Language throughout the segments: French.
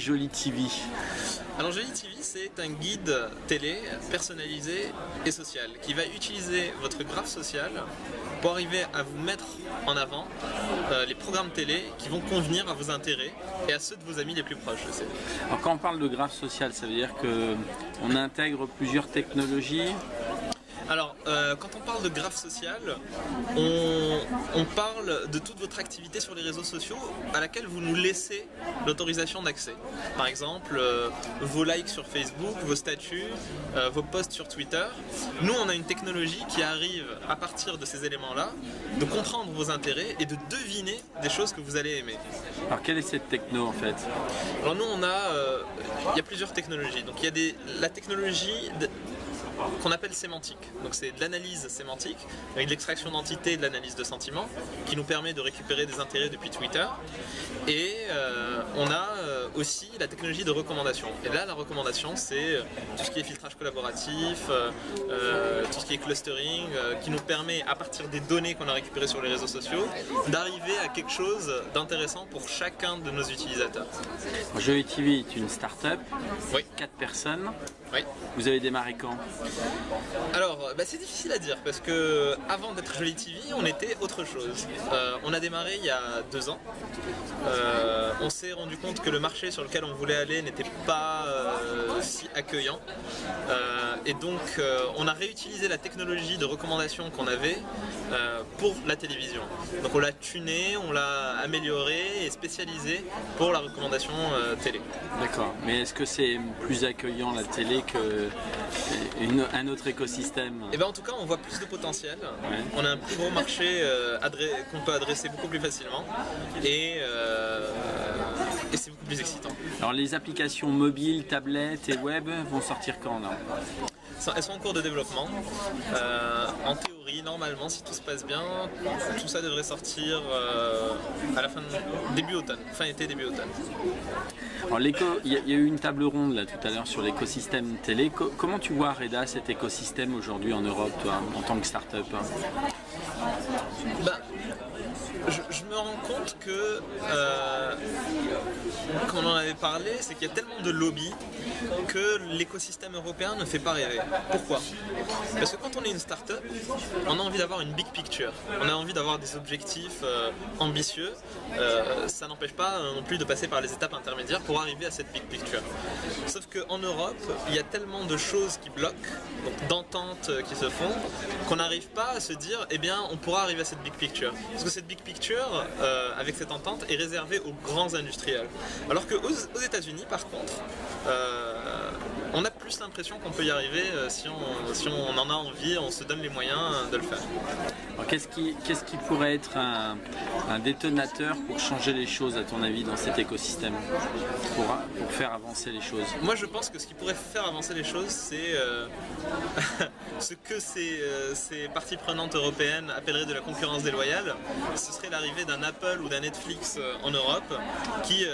Jolie TV? Alors Jolie TV, c'est un guide télé personnalisé et social qui va utiliser votre graphe social pour arriver à vous mettre en avant les programmes télé qui vont convenir à vos intérêts et à ceux de vos amis les plus proches, je sais. Alors quand on parle de graphe social, ça veut dire qu'on intègre plusieurs technologies? Alors, quand on parle de graphe social, on parle de toute votre activité sur les réseaux sociaux à laquelle vous nous laissez l'autorisation d'accès. Par exemple, vos likes sur Facebook, vos statuts, vos posts sur Twitter. Nous, on a une technologie qui arrive à partir de ces éléments-là, de comprendre vos intérêts et de deviner des choses que vous allez aimer. Alors, quelle est cette techno en fait? Alors nous, il y a plusieurs technologies. Donc il y a la technologie qu'on appelle sémantique. Donc c'est de l'analyse sémantique, avec de l'extraction d'entités et de l'analyse de sentiments, qui nous permet de récupérer des intérêts depuis Twitter. Et on a aussi la technologie de recommandation. Et là, la recommandation, c'est tout ce qui est filtrage collaboratif, tout ce qui est clustering, qui nous permet, à partir des données qu'on a récupérées sur les réseaux sociaux, d'arriver à quelque chose d'intéressant pour chacun de nos utilisateurs. Jolie TV est une start-up, Oui. 4 personnes. Oui. Vous avez démarré quand? Alors, c'est difficile à dire parce que avant d'être Jolie TV, on était autre chose. On a démarré il y a 2 ans. On s'est rendu compte que le marché sur lequel on voulait aller n'était pas si accueillant. Et donc, on a réutilisé la technologie de recommandation qu'on avait pour la télévision. Donc, on l'a tuné, on l'a amélioré et spécialisé pour la recommandation télé. D'accord. Mais est-ce que c'est plus accueillant la télé qu'un autre écosystème? Et ben en tout cas, on voit plus de potentiel. Ouais. On a un plus gros marché qu'on peut adresser beaucoup plus facilement et c'est beaucoup plus excitant. Alors les applications mobiles, tablettes et web vont sortir quand là? Elles sont en cours de développement. En théorie, normalement, si tout se passe bien, tout ça devrait sortir à la début automne, fin été, début automne. Alors il y a eu une table ronde là tout à l'heure sur l'écosystème télé. Comment tu vois, Reda, cet écosystème aujourd'hui en Europe, toi, en tant que start-up? Je me rends compte que, comme on en avait parlé, c'est qu'il y a tellement de lobbies que l'écosystème européen ne fait pas rêver. Pourquoi? Parce que quand on est une start-up, on a envie d'avoir une big picture, on a envie d'avoir des objectifs ambitieux. Ça n'empêche pas non plus de passer par les étapes intermédiaires pour arriver à cette big picture. Sauf qu'en Europe, il y a tellement de choses qui bloquent, donc d'ententes qui se font, qu'on n'arrive pas à se dire, eh bien, on pourra arriver à cette big picture. Parce que cette big picture, avec cette entente, est réservée aux grands industriels. Alors qu'aux États-Unis, par contre, on a plus l'impression qu'on peut y arriver si on en a envie, on se donne les moyens de le faire. Alors qu'est-ce qui pourrait être un détonateur pour changer les choses, à ton avis, dans cet écosystème, pour faire avancer les choses? Moi, je pense que ce qui pourrait faire avancer les choses, c'est ce que ces parties prenantes européennes appelleraient de la concurrence déloyale. Ce serait l'arrivée d'un Apple ou d'un Netflix en Europe qui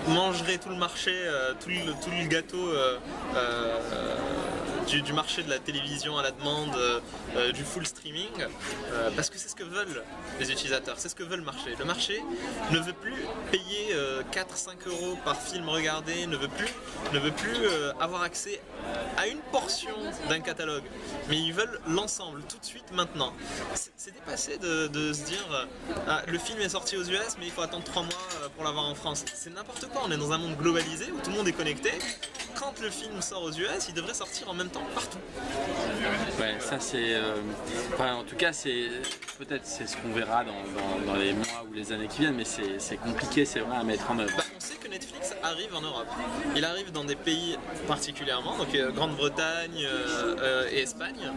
mangerait tout le marché, tout le gâteau du marché de la télévision à la demande, du full streaming, parce que c'est ce que veulent les utilisateurs, c'est ce que veut le marché. Le marché ne veut plus payer 4-5 € par film regardé, ne veut plus avoir accès à une portion d'un catalogue, mais ils veulent l'ensemble, tout de suite, maintenant. C'est dépassé de se dire le film est sorti aux US, mais il faut attendre 3 mois pour l'avoir en France. C'est n'importe quoi, on est dans un monde globalisé où tout le monde est connecté. Quand le film sort aux US, il devrait sortir en même temps partout. Ouais, ça c'est... en tout cas, peut-être c'est ce qu'on verra dans les mois ou les années qui viennent, mais c'est compliqué, c'est vrai, à mettre en œuvre. On sait que Netflix arrive en Europe. Il arrive dans des pays particulièrement, donc Grande-Bretagne et Espagne.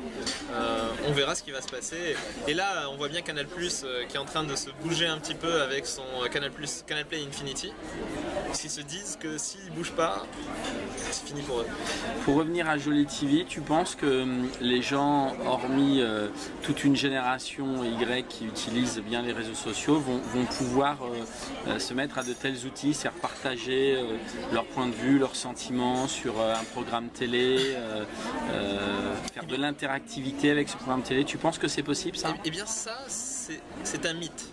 On verra ce qui va se passer. Et là, on voit bien Canal+, qui est en train de se bouger un petit peu avec son Canal Play Infinity. Ils se disent que s'ils ne bougent pas, c'est fini pour eux. Pour revenir à Jolie TV, tu penses que les gens, hormis toute une génération Y qui utilise bien les réseaux sociaux, vont pouvoir se mettre à de tels outils, c'est-à-dire partager leur point de vue, leurs sentiments sur un programme télé, faire de l'interactivité avec ce programme télé? Tu penses que c'est possible, ça? Eh bien ça, c'est un mythe.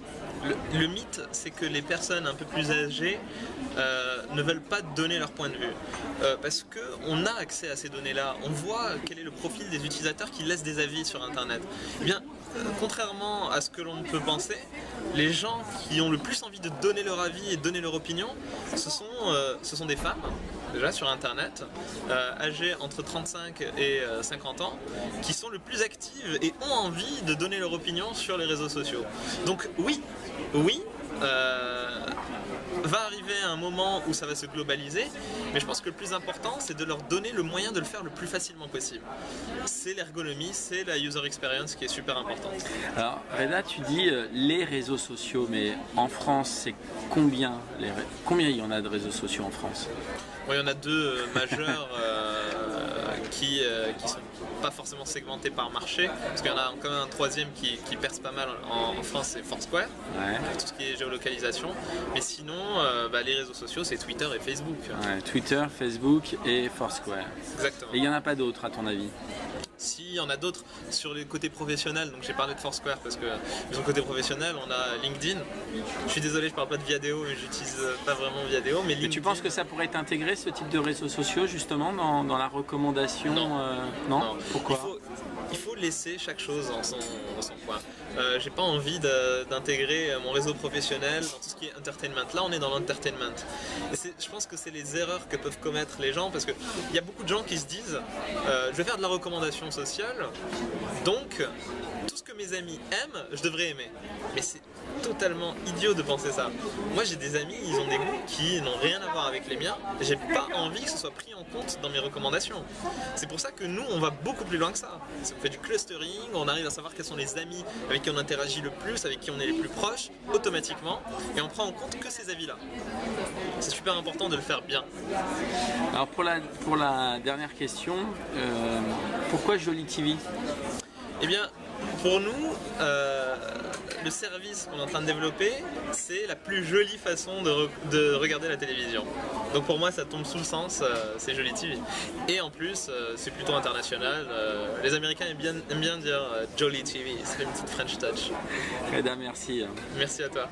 Le mythe, c'est que les personnes un peu plus âgées ne veulent pas donner leur point de vue. Parce qu'on a accès à ces données-là, on voit quel est le profil des utilisateurs qui laissent des avis sur Internet. Eh bien, contrairement à ce que l'on peut penser, les gens qui ont le plus envie de donner leur avis et de donner leur opinion, ce sont des femmes, déjà sur Internet, âgées entre 35 et 50 ans, qui sont le plus actives et ont envie de donner leur opinion sur les réseaux sociaux. Donc oui, va arriver un moment où ça va se globaliser, mais je pense que le plus important, c'est de leur donner le moyen de le faire le plus facilement possible. C'est l'ergonomie, c'est la user experience qui est super importante. Alors Reda, tu dis les réseaux sociaux, mais en France, c'est combien il y en a de réseaux sociaux en France? Bon, il y en a deux majeurs qui sont pas forcément segmentés par marché, parce qu'il y en a quand même un troisième qui perce pas mal en France, c'est Foursquare, tout ce qui est géolocalisation. Mais sinon, les réseaux sociaux, c'est Twitter et Facebook. Ouais, Twitter, Facebook et Foursquare. Exactement. Et il n'y en a pas d'autres à ton avis? Si, il y en a d'autres sur les côtés professionnels, donc j'ai parlé de Foursquare parce que sur le côté professionnel, on a LinkedIn. Je suis désolé, je parle pas de Viadeo, j'utilise pas vraiment Viadeo, mais LinkedIn... Et tu penses que ça pourrait être intégré, ce type de réseaux sociaux, justement, dans la recommandation? Non. Pourquoi? Il faut laisser chaque chose dans son coin. J'ai pas envie d'intégrer mon réseau professionnel dans tout ce qui est entertainment. Là, on est dans l'entertainment. Et je pense que c'est les erreurs que peuvent commettre les gens, parce qu'il y a beaucoup de gens qui se disent je vais faire de la recommandation sociale, donc tout ce que mes amis aiment, je devrais aimer. Mais c'est totalement idiot de penser ça. Moi, j'ai des amis, ils ont des goûts qui n'ont rien à voir avec les miens. J'ai pas envie que ce soit pris en compte dans mes recommandations. C'est pour ça que nous, on va beaucoup plus loin que ça. On fait du clustering, on arrive à savoir quels sont les amis avec qui on interagit le plus, avec qui on est les plus proches, automatiquement, et on prend en compte que ces avis-là. C'est super important de le faire bien. Alors pour la dernière question, pourquoi Jolie TV? Eh bien, pour nous, le service qu'on est en train de développer, c'est la plus jolie façon de regarder la télévision. Donc pour moi, ça tombe sous le sens, c'est Jolie TV. Et en plus, c'est plutôt international. Les Américains aiment bien dire Jolie TV, c'est une petite French touch. Reda, merci. Merci à toi.